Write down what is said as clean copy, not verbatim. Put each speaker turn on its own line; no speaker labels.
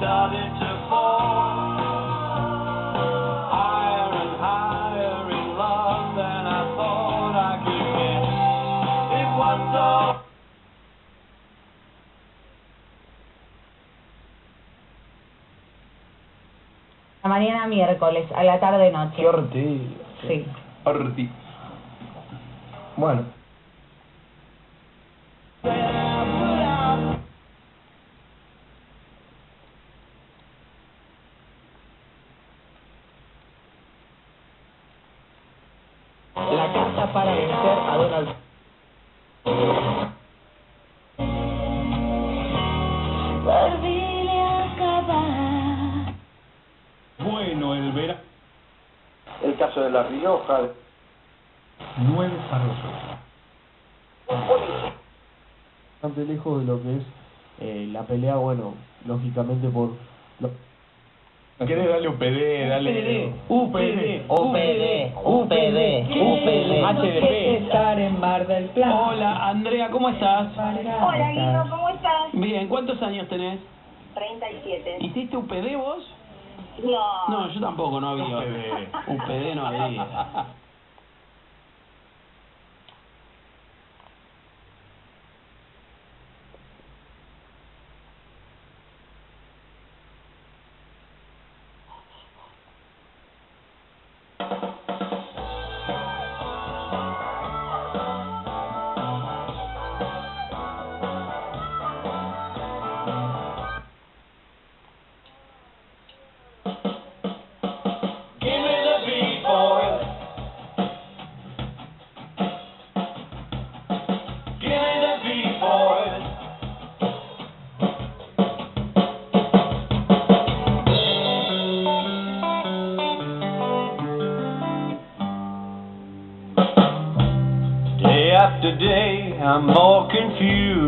started to fall higher and higher in love than I thought I could get. It was so.
La mañana miércoles, a la tarde noche.
Qué ortiga.
Sí.
Ortiga. Bueno. La carta para vencer a Donald.
Bueno, el verano.
El caso de La Rioja.
9 farosos.
Bastante lejos de lo que es la pelea, bueno, lógicamente por...
¿Querés darle UPD? Dale.
UPD,
HDP.
estar en Mar del Plata.
Hola, Andrea, ¿cómo estás?
Hola Guido, ¿cómo estás?
Bien, ¿cuántos años tenés?
37.
¿Hiciste UPD vos?
No.
No, yo tampoco, no había. UPD no había. Give me the beat, boys. Give me the beat, boys. Day after day, I'm more confused.